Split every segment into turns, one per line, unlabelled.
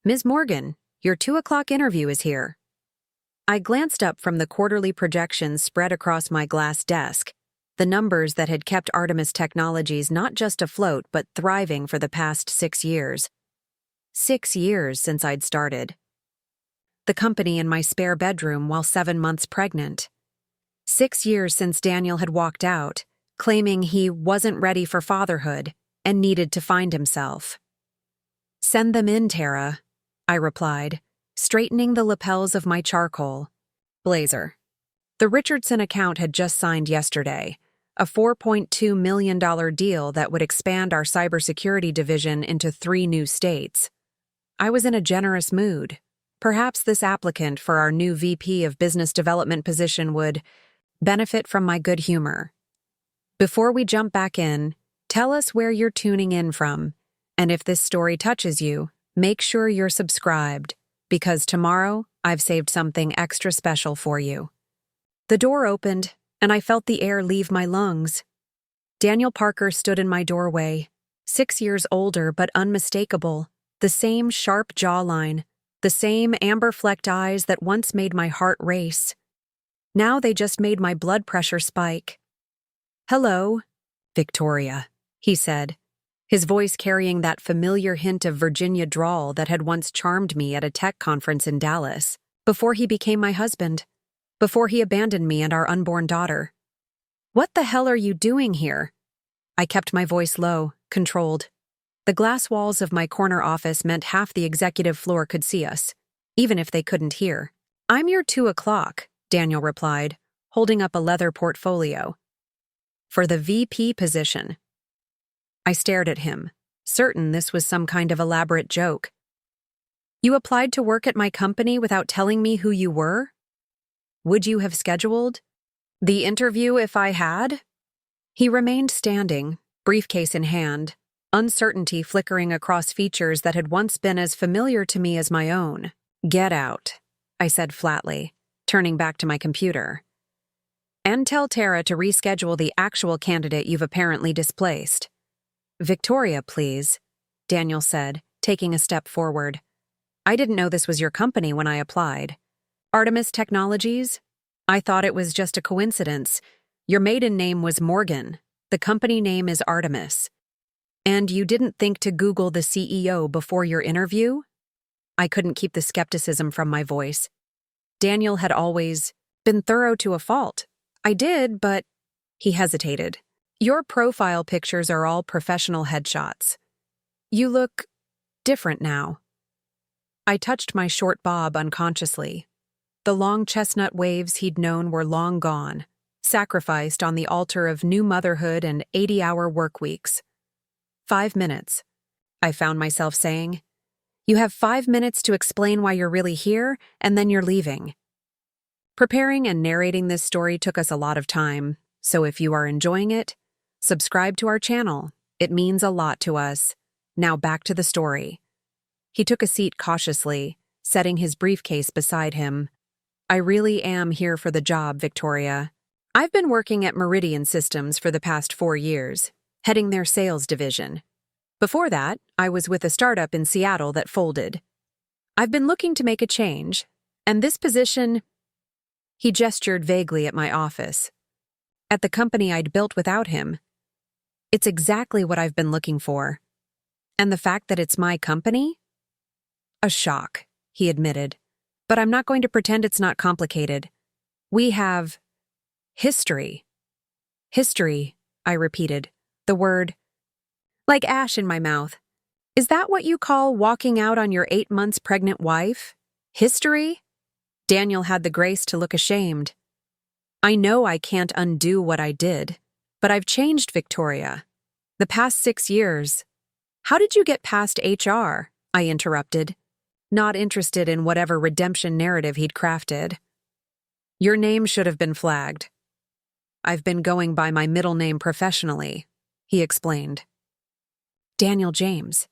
Ms. Morgan, your 2 o'clock interview is here. I glanced up from the quarterly projections spread across my glass desk, the numbers that had kept Artemis Technologies not just afloat but thriving for the past 6 years. 6 years since I'd started. The company in my spare bedroom while 7 months pregnant. 6 years since Daniel had walked out, claiming he wasn't ready for fatherhood and needed to find himself. "Send them in, Tara," I replied, straightening the lapels of my charcoal blazer. The Richardson account had just signed yesterday, a $4.2 million deal that would expand our cybersecurity division into 3 new states. I was in a generous mood. Perhaps this applicant for our new VP of Business Development position would benefit from my good humor. Before we jump back in, tell us where you're tuning in from, and if this story touches you, make sure you're subscribed, because tomorrow I've saved something extra special for you. The door opened, and I felt the air leave my lungs. Daniel Parker stood in my doorway, 6 years older but unmistakable, the same sharp jawline, the same amber-flecked eyes that once made my heart race. Now they just made my blood pressure spike. "Hello, Victoria," he said, his voice carrying that familiar hint of Virginia drawl that had once charmed me at a tech conference in Dallas, before he became my husband, before he abandoned me and our unborn daughter. "What the hell are you doing here?" I kept my voice low, controlled. The glass walls of my corner office meant half the executive floor could see us, even if they couldn't hear. "I'm your 2 o'clock," Daniel replied, holding up a leather portfolio. "For the VP position." I stared at him, certain this was some kind of elaborate joke. "You applied to work at my company without telling me who you were? Would you have scheduled the interview if I had?" He remained standing, briefcase in hand, uncertainty flickering across features that had once been as familiar to me as my own. "Get out," I said flatly, turning back to my computer. "And tell Tara to reschedule the actual candidate you've apparently displaced." "Victoria, please," Daniel said, taking a step forward. "I didn't know this was your company when I applied." "Artemis Technologies? I thought it was just a coincidence. Your maiden name was Morgan. The company name is Artemis. And you didn't think to Google the CEO before your interview?" I couldn't keep the skepticism from my voice. Daniel had always been thorough to a fault. "I did, but—" He hesitated. "Your profile pictures are all professional headshots. You look different now." I touched my short bob unconsciously. The long chestnut waves he'd known were long gone, sacrificed on the altar of new motherhood and 80-hour work weeks. 5 minutes, I found myself saying. "You have 5 minutes to explain why you're really here, and then you're leaving." Preparing and narrating this story took us a lot of time, so if you are enjoying it, subscribe to our channel. It means a lot to us. Now back to the story. He took a seat cautiously, setting his briefcase beside him. "I really am here for the job, Victoria. I've been working at Meridian Systems for the past 4 years, heading their sales division. Before that, I was with a startup in Seattle that folded. I've been looking to make a change, and this position—" He gestured vaguely at my office. "At the company I'd built without him. It's exactly what I've been looking for. And the fact that it's my company? A shock," he admitted. "But I'm not going to pretend it's not complicated. We have history." "History," I repeated, the word like ash in my mouth. "Is that what you call walking out on your 8 months pregnant wife? History?" Daniel had the grace to look ashamed. "I know I can't undo what I did, but I've changed, Victoria. The past 6 years." "How did you get past HR?" I interrupted, not interested in whatever redemption narrative he'd crafted. "Your name should have been flagged. I've been going by my middle name professionally," he explained. "Daniel James.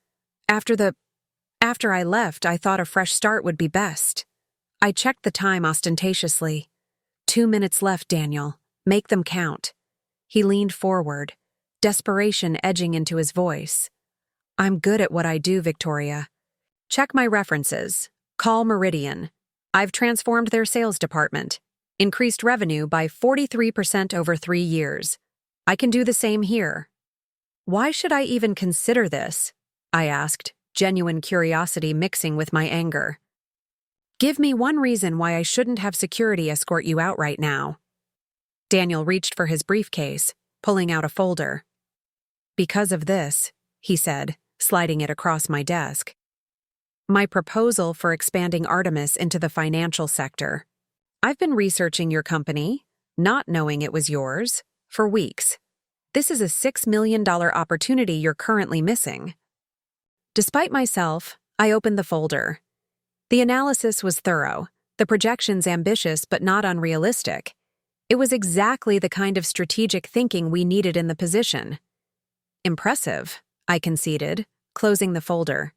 After I left, I thought a fresh start would be best." I checked the time ostentatiously. 2 minutes left, Daniel. Make them count." He leaned forward, desperation edging into his voice. "I'm good at what I do, Victoria. Check my references. Call Meridian. I've transformed their sales department. Increased revenue by 43% over 3 years. I can do the same here. Why should I even consider this? I asked, genuine curiosity mixing with my anger. Give me one reason why I shouldn't have security escort you out right now. Daniel reached for his briefcase, pulling out a folder. Because of this, he said, sliding it across my desk. My proposal for expanding Artemis into the financial sector. I've been researching your company, not knowing it was yours, for weeks. This is a $6 million opportunity you're currently missing. Despite myself, I opened the folder. The analysis was thorough, the projections ambitious but not unrealistic. It was exactly the kind of strategic thinking we needed in the position. Impressive, I conceded, closing the folder.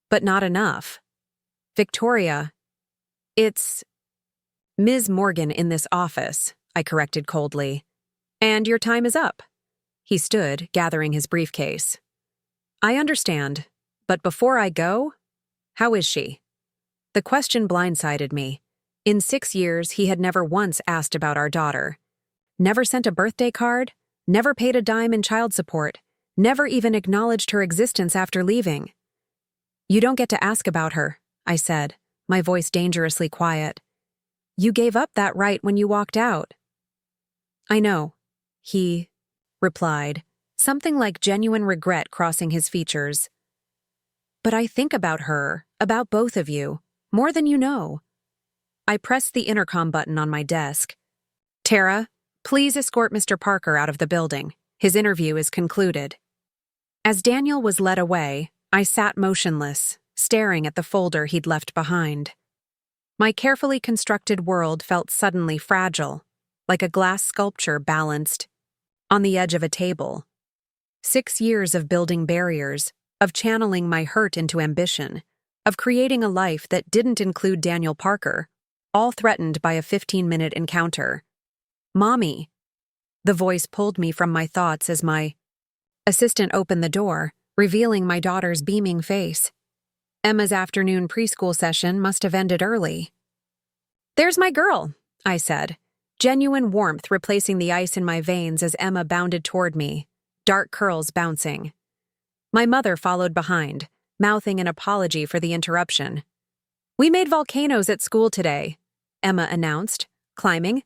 But not enough. Victoria, it's Ms. Morgan in this office, I corrected coldly. And your time is up. He stood, gathering his briefcase. I understand, but before I go, how is she? The question blindsided me. In 6 years, he had never once asked about our daughter. Never sent a birthday card, never paid a dime in child support, never even acknowledged her existence after leaving. You don't get to ask about her, I said, my voice dangerously quiet. You gave up that right when you walked out. I know, he replied, something like genuine regret crossing his features. But I think about her, about both of you, more than you know. I pressed the intercom button on my desk. Tara, please escort Mr. Parker out of the building. His interview is concluded. As Daniel was led away, I sat motionless, staring at the folder he'd left behind. My carefully constructed world felt suddenly fragile, like a glass sculpture balanced on the edge of a table. 6 years of building barriers, of channeling my hurt into ambition, of creating a life that didn't include Daniel Parker, all threatened by a 15-minute encounter. Mommy. The voice pulled me from my thoughts as my assistant opened the door, revealing my daughter's beaming face. Emma's afternoon preschool session must have ended early. There's my girl, I said, genuine warmth replacing the ice in my veins as Emma bounded toward me, dark curls bouncing. My mother followed behind, mouthing an apology for the interruption. We made volcanoes at school today, Emma announced, climbing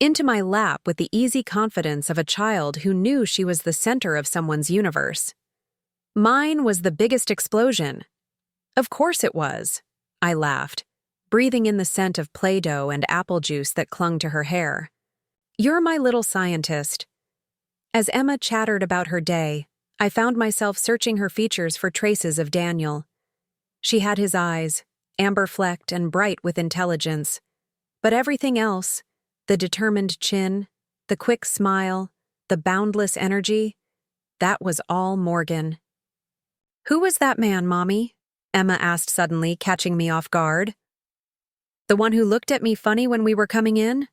into my lap with the easy confidence of a child who knew she was the center of someone's universe. Mine was the biggest explosion. Of course it was, I laughed, breathing in the scent of Play-Doh and apple juice that clung to her hair. You're my little scientist. As Emma chattered about her day, I found myself searching her features for traces of Daniel. She had his eyes, amber-flecked and bright with intelligence. But everything else, the determined chin, the quick smile, the boundless energy, that was all Morgan. Who was that man, Mommy? Emma asked suddenly, catching me off guard. The one who looked at me funny when we were coming in?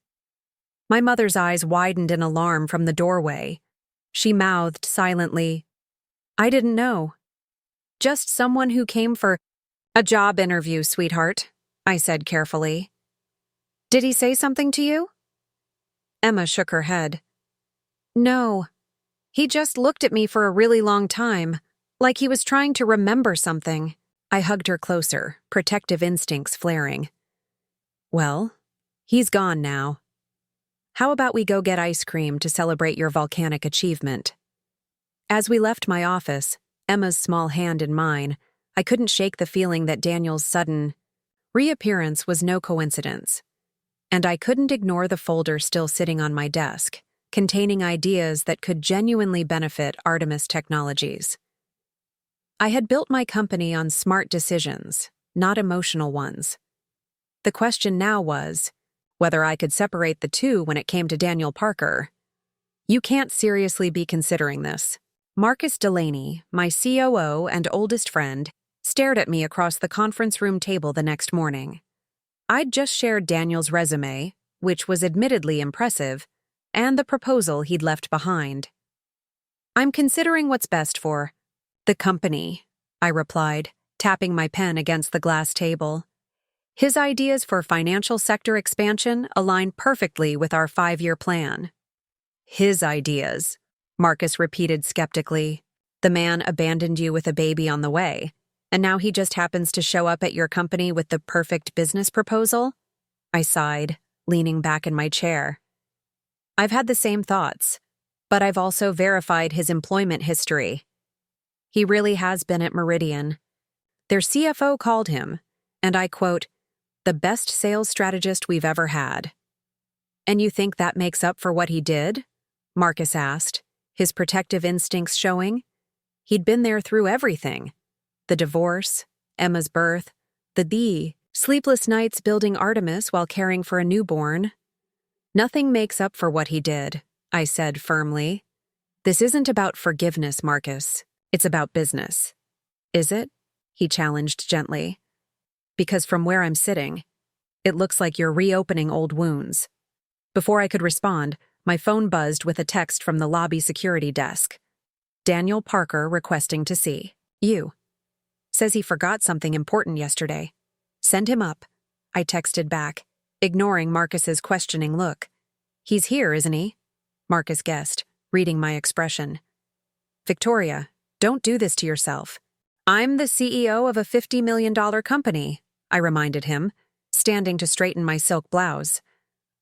My mother's eyes widened in alarm from the doorway. She mouthed silently, I didn't know. Just someone who came for a job interview, sweetheart, I said carefully. Did he say something to you? Emma shook her head. No. He just looked at me for a really long time, like he was trying to remember something. I hugged her closer, protective instincts flaring. Well, he's gone now. How about we go get ice cream to celebrate your volcanic achievement? As we left my office, Emma's small hand in mine, I couldn't shake the feeling that Daniel's sudden reappearance was no coincidence. And I couldn't ignore the folder still sitting on my desk, containing ideas that could genuinely benefit Artemis Technologies. I had built my company on smart decisions, not emotional ones. The question now was whether I could separate the two when it came to Daniel Parker. You can't seriously be considering this. Marcus Delaney, my COO and oldest friend, stared at me across the conference room table the next morning. I'd just shared Daniel's resume, which was admittedly impressive, and the proposal he'd left behind. I'm considering what's best for the company, I replied, tapping my pen against the glass table. His ideas for financial sector expansion align perfectly with our 5-year plan. His ideas, Marcus repeated skeptically. The man abandoned you with a baby on the way, and now he just happens to show up at your company with the perfect business proposal? I sighed, leaning back in my chair. I've had the same thoughts, but I've also verified his employment history. He really has been at Meridian. Their CFO called him, and I quote, "the best sales strategist we've ever had." And you think that makes up for what he did? Marcus asked, his protective instincts showing. He'd been there through everything. The divorce, Emma's birth, the sleepless nights building Artemis while caring for a newborn. Nothing makes up for what he did, I said firmly. This isn't about forgiveness, Marcus. It's about business. Is it? He challenged gently. Because from where I'm sitting, it looks like you're reopening old wounds. Before I could respond, my phone buzzed with a text from the lobby security desk. Daniel Parker requesting to see you. Says he forgot something important yesterday. Send him up, I texted back, ignoring Marcus's questioning look. He's here, isn't he? Marcus guessed, reading my expression. Victoria, don't do this to yourself. I'm the CEO of a $50 million company, I reminded him, standing to straighten my silk blouse.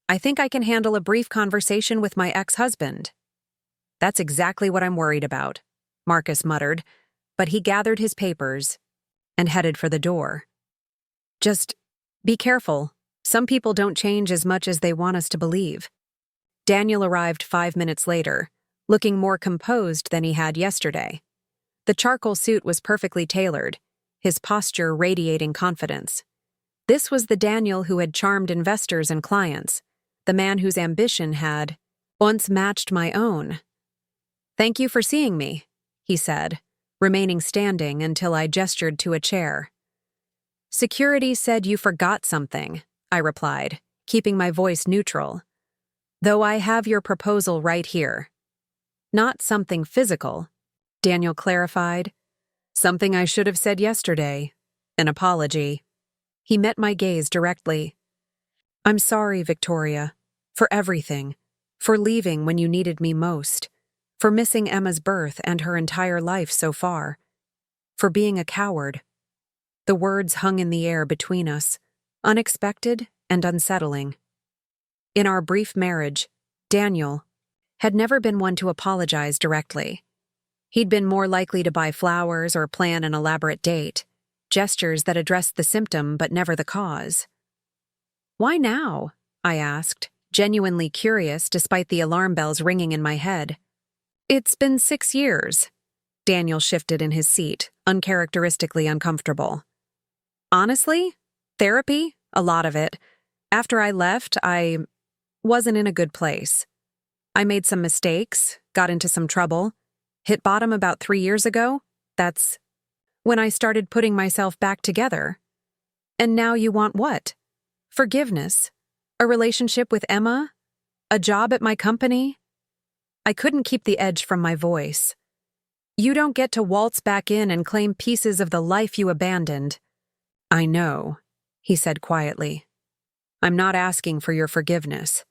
I think I can handle a brief conversation with my ex-husband. That's exactly what I'm worried about, Marcus muttered, but he gathered his papers and headed for the door. Just be careful. Some people don't change as much as they want us to believe. Daniel arrived 5 minutes later, looking more composed than he had yesterday. The charcoal suit was perfectly tailored, his posture radiating confidence. This was the Daniel who had charmed investors and clients, the man whose ambition had once matched my own. Thank you for seeing me, he said, remaining standing until I gestured to a chair. Security said you forgot something, I replied, keeping my voice neutral. Though I have your proposal right here. Not something physical, Daniel clarified. Something I should have said yesterday. An apology. He met my gaze directly. I'm sorry, Victoria, for everything, for leaving when you needed me most, for missing Emma's birth and her entire life so far, for being a coward. The words hung in the air between us, unexpected and unsettling. In our brief marriage, Daniel had never been one to apologize directly. He'd been more likely to buy flowers or plan an elaborate date, gestures that addressed the symptom but never the cause. Why now? I asked, genuinely curious despite the alarm bells ringing in my head. It's been 6 years. Daniel shifted in his seat, uncharacteristically uncomfortable. Honestly, therapy, a lot of it. After I left, I wasn't in a good place. I made some mistakes, got into some trouble, hit bottom about 3 years ago. That's when I started putting myself back together. And now you want what? Forgiveness? A relationship with Emma? A job at my company? I couldn't keep the edge from my voice. You don't get to waltz back in and claim pieces of the life you abandoned. I know, he said quietly. I'm not asking for your forgiveness.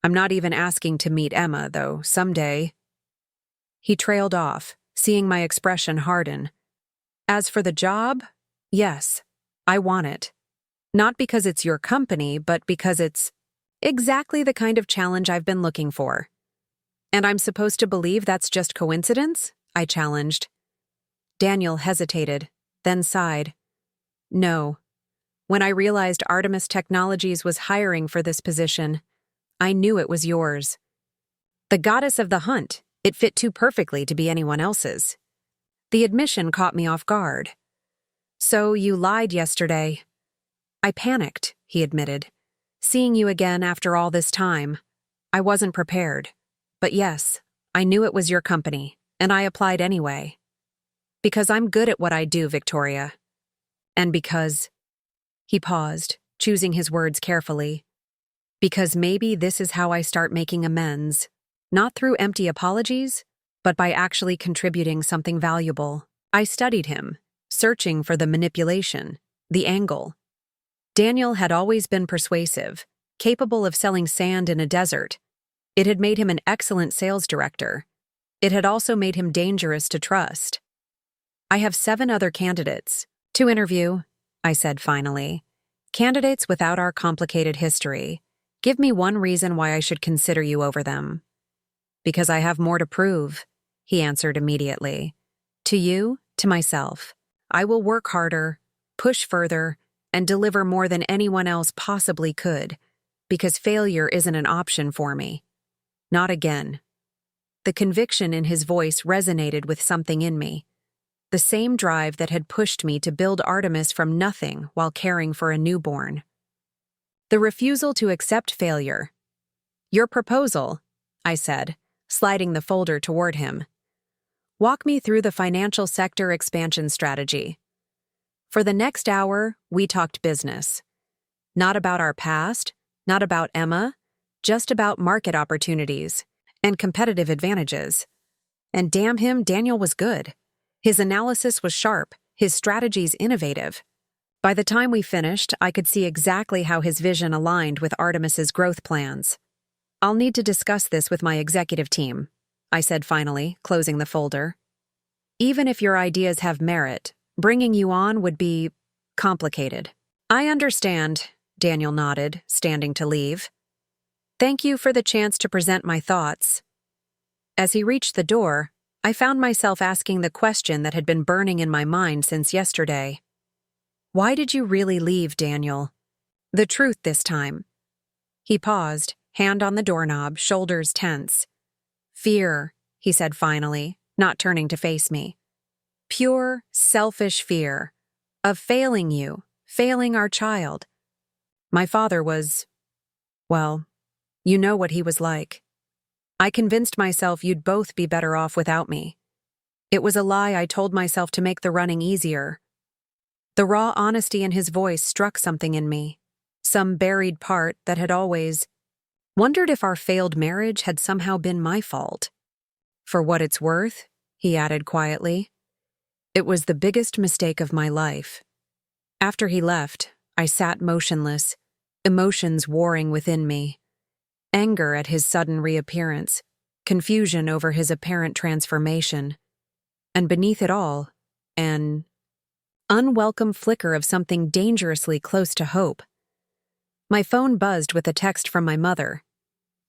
I'm not even asking to meet Emma, though, someday. He trailed off, seeing my expression harden. As for the job, yes, I want it. Not because it's your company, but because it's exactly the kind of challenge I've been looking for. And I'm supposed to believe that's just coincidence? I challenged. Daniel hesitated, then sighed. No. When I realized Artemis Technologies was hiring for this position, I knew it was yours. The goddess of the hunt, it fit too perfectly to be anyone else's. The admission caught me off guard. So you lied yesterday. I panicked, he admitted. Seeing you again after all this time, I wasn't prepared. But yes, I knew it was your company, and I applied anyway. Because I'm good at what I do, Victoria. And because... He paused, choosing his words carefully. Because maybe this is how I start making amends. Not through empty apologies, but by actually contributing something valuable. I studied him, searching for the manipulation, the angle. Daniel had always been persuasive, capable of selling sand in a desert. It had made him an excellent sales director. It had also made him dangerous to trust. "I have 7 other candidates to interview," I said finally. "Candidates without our complicated history. Give me one reason why I should consider you over them." "Because I have more to prove," he answered immediately. "To you, to myself. I will work harder, push further, and deliver more than anyone else possibly could, because failure isn't an option for me. Not again." The conviction in his voice resonated with something in me. The same drive that had pushed me to build Artemis from nothing while caring for a newborn. The refusal to accept failure. "Your proposal," I said, sliding the folder toward him. "Walk me through the financial sector expansion strategy." For the next hour, we talked business. Not about our past, not about Emma, just about market opportunities and competitive advantages. And damn him, Daniel was good. His analysis was sharp, his strategies innovative. By the time we finished, I could see exactly how his vision aligned with Artemis's growth plans. "I'll need to discuss this with my executive team," I said finally, closing the folder. "Even if your ideas have merit, bringing you on would be complicated." "I understand," Daniel nodded, standing to leave. "Thank you for the chance to present my thoughts." As he reached the door, I found myself asking the question that had been burning in my mind since yesterday. "Why did you really leave, Daniel?" The truth this time. He paused, hand on the doorknob, shoulders tense. "Fear," he said finally, not turning to face me. "Pure, selfish fear. Of failing you, failing our child. My father was, well, you know what he was like. I convinced myself you'd both be better off without me. It was a lie I told myself to make the running easier." The raw honesty in his voice struck something in me, some buried part that had always wondered if our failed marriage had somehow been my fault. "For what it's worth," he added quietly, "it was the biggest mistake of my life." After he left, I sat motionless, emotions warring within me. Anger at his sudden reappearance, confusion over his apparent transformation, and beneath it all, an unwelcome flicker of something dangerously close to hope. My phone buzzed with a text from my mother.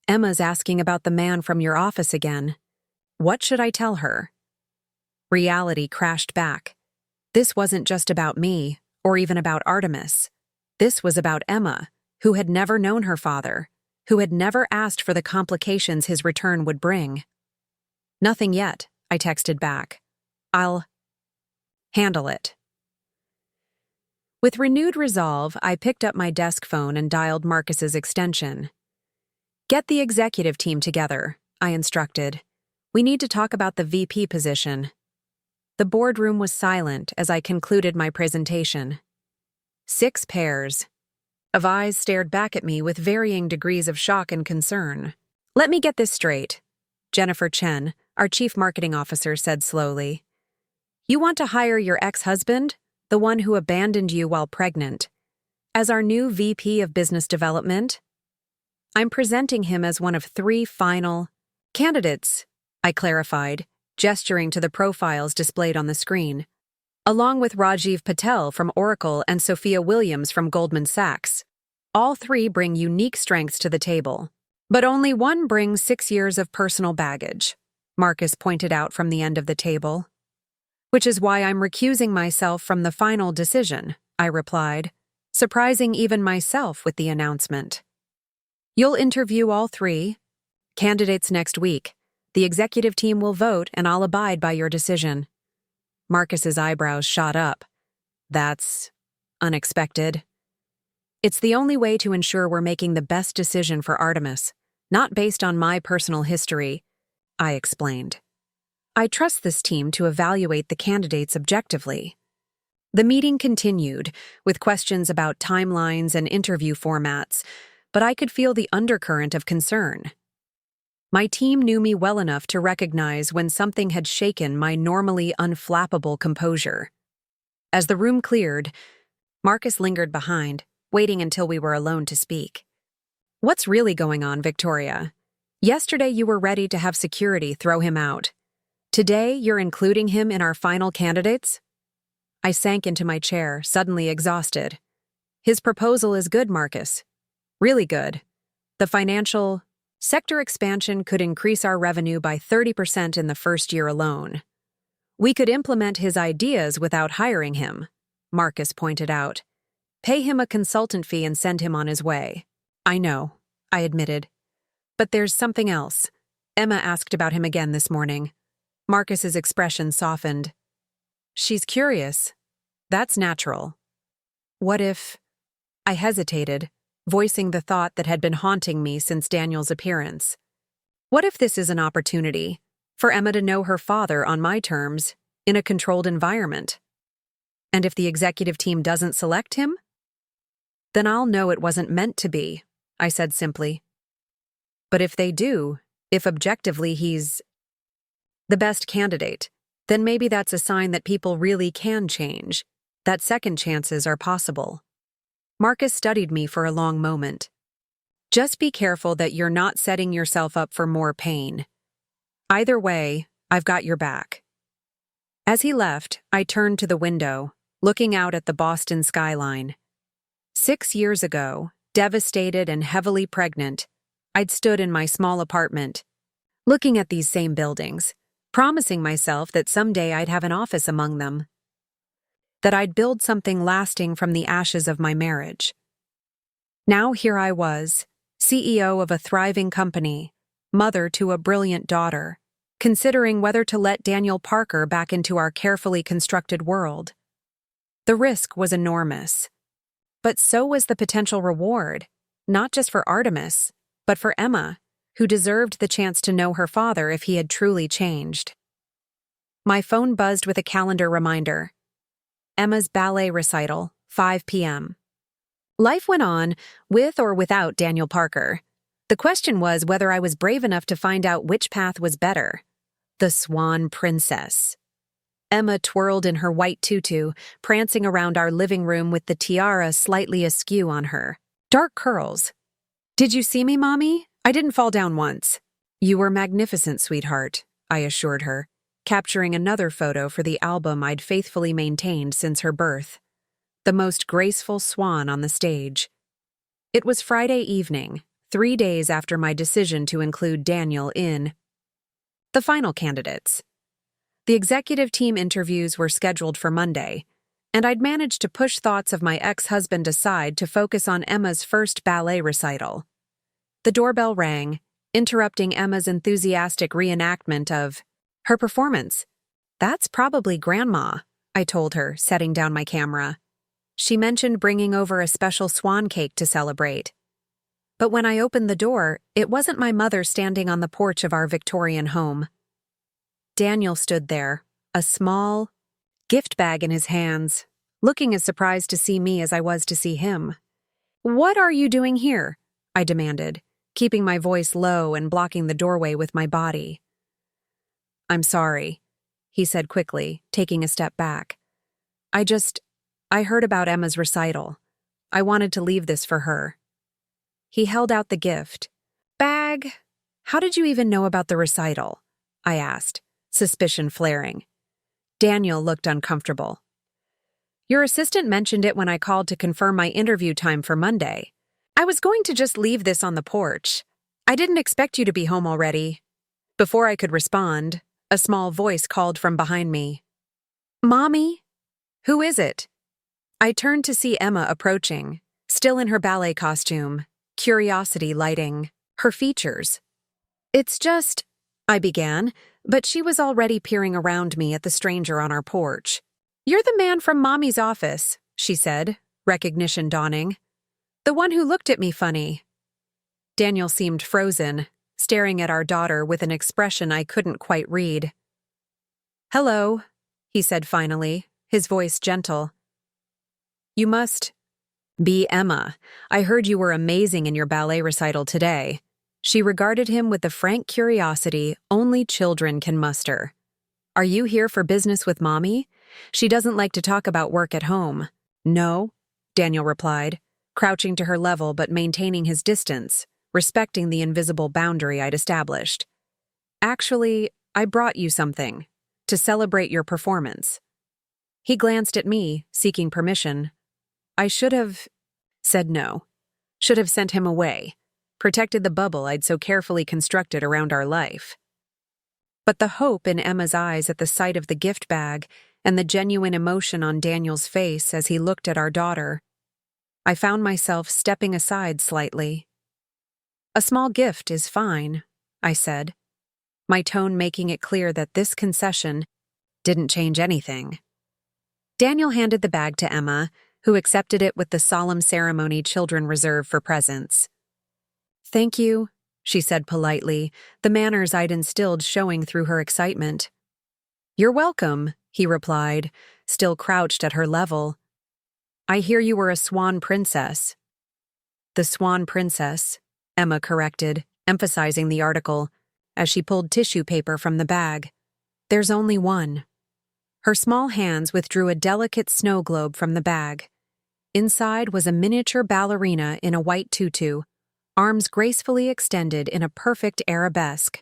"Emma's asking about the man from your office again. What should I tell her?" Reality crashed back. This wasn't just about me, or even about Artemis. This was about Emma, who had never known her father, who had never asked for the complications his return would bring. "Nothing yet," I texted back. "I'll handle it." With renewed resolve, I picked up my desk phone and dialed Marcus's extension. "Get the executive team together," I instructed. "We need to talk about the VP position." The boardroom was silent as I concluded my presentation. 6 pairs of eyes stared back at me with varying degrees of shock and concern. "Let me get this straight," Jennifer Chen, our chief marketing officer, said slowly. "You want to hire your ex-husband, the one who abandoned you while pregnant, as our new VP of Business Development?" "I'm presenting him as one of 3 final candidates," I clarified, gesturing to the profiles displayed on the screen, "along with Rajiv Patel from Oracle and Sophia Williams from Goldman Sachs. All 3 bring unique strengths to the table. But only one brings 6 years of personal baggage," Marcus pointed out from the end of the table. "Which is why I'm recusing myself from the final decision," I replied, surprising even myself with the announcement. "You'll interview all 3 candidates next week. The executive team will vote, and I'll abide by your decision." Marcus's eyebrows shot up. "That's unexpected." "It's the only way to ensure we're making the best decision for Artemis, not based on my personal history," I explained. "I trust this team to evaluate the candidates objectively." The meeting continued, with questions about timelines and interview formats, but I could feel the undercurrent of concern. My team knew me well enough to recognize when something had shaken my normally unflappable composure. As the room cleared, Marcus lingered behind, waiting until we were alone to speak. "What's really going on, Victoria? Yesterday you were ready to have security throw him out. Today you're including him in our final candidates?" I sank into my chair, suddenly exhausted. "His proposal is good, Marcus. Really good. The financial sector expansion could increase our revenue by 30% in the first year alone. We could implement his ideas without hiring him," Marcus pointed out. "Pay him a consultant fee and send him on his way." "I know," I admitted. "But there's something else. Emma asked about him again this morning." Marcus's expression softened. "She's curious. That's natural. What if—" I hesitated, voicing the thought that had been haunting me since Daniel's appearance. "What if this is an opportunity for Emma to know her father on my terms, in a controlled environment? And if the executive team doesn't select him? Then I'll know it wasn't meant to be," I said simply. "But if they do, if objectively he's the best candidate, then maybe that's a sign that people really can change, that second chances are possible." Marcus studied me for a long moment. "Just be careful that you're not setting yourself up for more pain. Either way, I've got your back." As he left, I turned to the window, looking out at the Boston skyline. 6 years ago, devastated and heavily pregnant, I'd stood in my small apartment, looking at these same buildings, promising myself that someday I'd have an office among them, that I'd build something lasting from the ashes of my marriage. Now here I was, CEO of a thriving company, mother to a brilliant daughter, considering whether to let Daniel Parker back into our carefully constructed world. The risk was enormous, but so was the potential reward, not just for Artemis, but for Emma, who deserved the chance to know her father if he had truly changed. My phone buzzed with a calendar reminder. Emma's ballet recital, 5 p.m. Life went on, with or without Daniel Parker. The question was whether I was brave enough to find out which path was better. The Swan Princess. Emma twirled in her white tutu, prancing around our living room with the tiara slightly askew on her. Dark curls. "Did you see me, Mommy? I didn't fall down once." "You were magnificent, sweetheart," I assured her, capturing another photo for the album I'd faithfully maintained since her birth. The most graceful swan on the stage. It was Friday evening, 3 days after my decision to include Daniel in the final candidates. The executive team interviews were scheduled for Monday, and I'd managed to push thoughts of my ex-husband aside to focus on Emma's first ballet recital. The doorbell rang, interrupting Emma's enthusiastic reenactment of her performance. "That's probably Grandma," I told her, setting down my camera. She mentioned bringing over a special swan cake to celebrate. But when I opened the door, it wasn't my mother standing on the porch of our Victorian home. Daniel stood there, a small gift bag in his hands, looking as surprised to see me as I was to see him. "What are you doing here?" I demanded, keeping my voice low and blocking the doorway with my body. "I'm sorry," he said quickly, taking a step back. I heard about Emma's recital. I wanted to leave this for her." He held out the gift. "Bag? How did you even know about the recital?" I asked, suspicion flaring. Daniel looked uncomfortable. "Your assistant mentioned it when I called to confirm my interview time for Monday. I was going to just leave this on the porch. I didn't expect you to be home already." Before I could respond, a small voice called from behind me. "Mommy? Who is it?" I turned to see Emma approaching, still in her ballet costume, curiosity lighting her features. "It's just—" I began, but she was already peering around me at the stranger on our porch. "You're the man from Mommy's office," she said, recognition dawning. "The one who looked at me funny." Daniel seemed frozen, staring at our daughter with an expression I couldn't quite read. "Hello," he said finally, his voice gentle. "You must be Emma. I heard you were amazing in your ballet recital today." She regarded him with the frank curiosity only children can muster. "Are you here for business with Mommy? She doesn't like to talk about work at home. No, Daniel replied, crouching to her level but maintaining his distance, respecting the invisible boundary I'd established. Actually, I brought you something to celebrate your performance. He glanced at me, seeking permission. I should have said no. Should have sent him away, protected the bubble I'd so carefully constructed around our life. But the hope in Emma's eyes at the sight of the gift bag and the genuine emotion on Daniel's face as he looked at our daughter, I found myself stepping aside slightly. A small gift is fine, I said, my tone making it clear that this concession didn't change anything. Daniel handed the bag to Emma, who accepted it with the solemn ceremony children reserve for presents. Thank you, she said politely, the manners I'd instilled showing through her excitement. You're welcome, he replied, still crouched at her level. I hear you were a swan princess. The swan princess, Emma corrected, emphasizing the article, as she pulled tissue paper from the bag. There's only one. Her small hands withdrew a delicate snow globe from the bag. Inside was a miniature ballerina in a white tutu, arms gracefully extended in a perfect arabesque.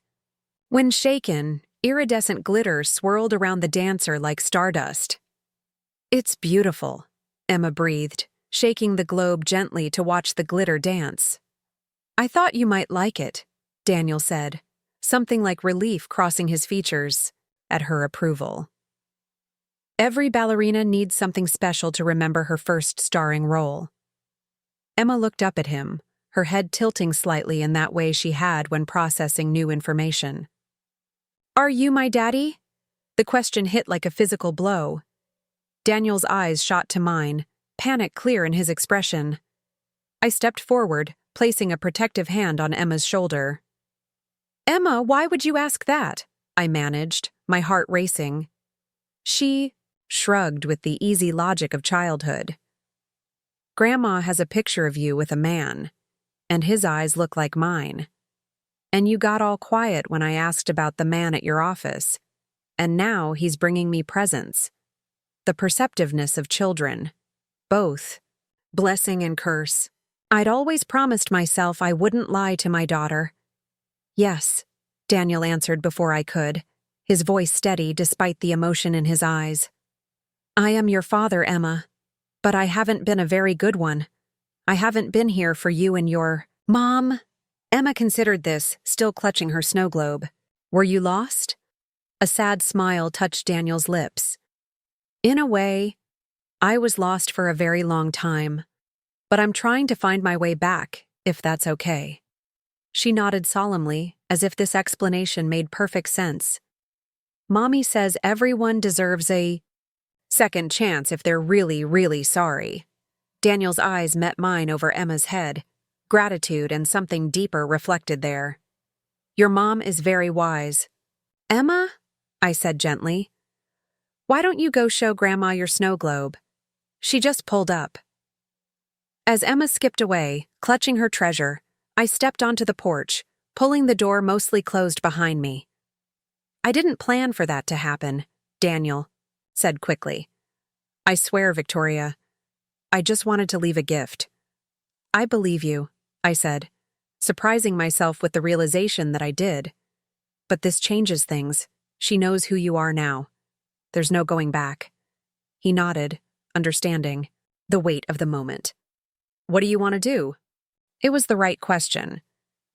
When shaken, iridescent glitter swirled around the dancer like stardust. It's beautiful, Emma breathed, shaking the globe gently to watch the glitter dance. I thought you might like it, Daniel said, something like relief crossing his features at her approval. Every ballerina needs something special to remember her first starring role. Emma looked up at him, her head tilting slightly in that way she had when processing new information. Are you my daddy? The question hit like a physical blow. Daniel's eyes shot to mine, panic clear in his expression. I stepped forward, placing a protective hand on Emma's shoulder. Emma, why would you ask that? I managed, my heart racing. She shrugged with the easy logic of childhood. Grandma has a picture of you with a man, and his eyes look like mine. And you got all quiet when I asked about the man at your office, and now he's bringing me presents. The perceptiveness of children. Both. Blessing and curse. I'd always promised myself I wouldn't lie to my daughter. Yes, Daniel answered before I could, his voice steady despite the emotion in his eyes. I am your father, Emma, but I haven't been a very good one. I haven't been here for you and your mom. Emma considered this, still clutching her snow globe. Were you lost? A sad smile touched Daniel's lips. In a way, I was lost for a very long time, but I'm trying to find my way back, if that's okay. She nodded solemnly, as if this explanation made perfect sense. Mommy says everyone deserves a second chance if they're really, really sorry. Daniel's eyes met mine over Emma's head, gratitude and something deeper reflected there. Your mom is very wise. Emma? I said gently. Why don't you go show Grandma your snow globe? She just pulled up. As Emma skipped away, clutching her treasure, I stepped onto the porch, pulling the door mostly closed behind me. I didn't plan for that to happen, Daniel said quickly. I swear, Victoria, I just wanted to leave a gift. I believe you, I said, surprising myself with the realization that I did. But this changes things. She knows who you are now. There's no going back. He nodded, understanding the weight of the moment. What do you want to do? It was the right question.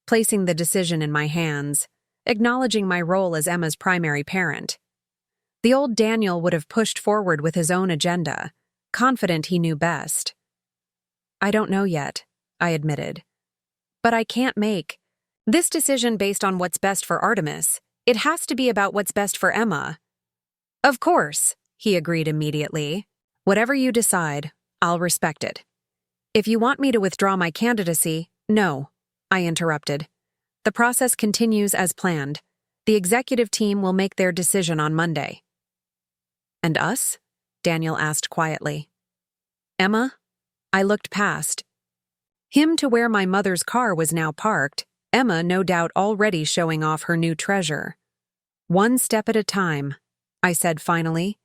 Placing the decision in my hands, acknowledging my role as Emma's primary parent. The old Daniel would have pushed forward with his own agenda, confident he knew best. I don't know yet, I admitted. But I can't make this decision based on what's best for Artemis. It has to be about what's best for Emma. Of course, he agreed immediately. Whatever you decide, I'll respect it. If you want me to withdraw my candidacy, no, I interrupted. The process continues as planned. The executive team will make their decision on Monday. And us? Daniel asked quietly. Emma? I looked past him to where my mother's car was now parked, Emma no doubt already showing off her new treasure. One step at a time, I said finally.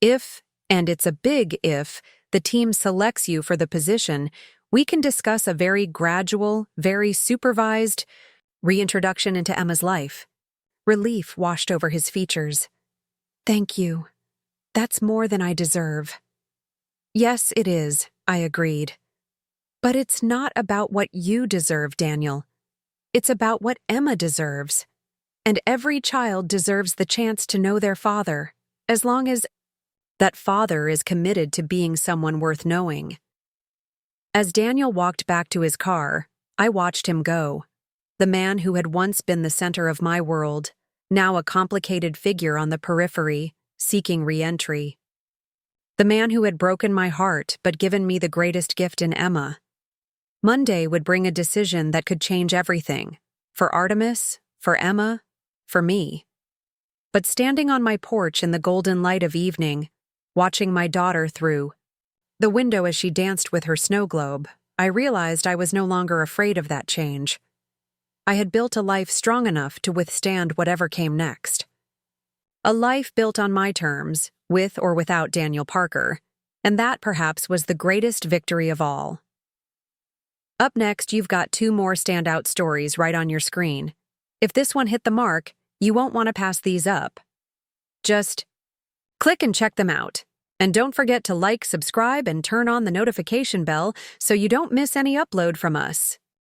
If, and it's a big if, the team selects you for the position, we can discuss a very gradual, very supervised reintroduction into Emma's life. Relief washed over his features. Thank you. That's more than I deserve. Yes, it is, I agreed. But it's not about what you deserve, Daniel. It's about what Emma deserves. And every child deserves the chance to know their father, as long as that father is committed to being someone worth knowing. As Daniel walked back to his car, I watched him go. The man who had once been the center of my world, now a complicated figure on the periphery, seeking re-entry. The man who had broken my heart but given me the greatest gift in Emma. Monday would bring a decision that could change everything. For Artemis, for Emma, for me. But standing on my porch in the golden light of evening, watching my daughter through the window as she danced with her snow globe, I realized I was no longer afraid of that change. I had built a life strong enough to withstand whatever came next. A life built on my terms, with or without Daniel Parker, and that perhaps was the greatest victory of all. Up next, you've got 2 more standout stories right on your screen. If this one hit the mark, you won't want to pass these up. Just click and check them out. And don't forget to like, subscribe, and turn on the notification bell so you don't miss any upload from us.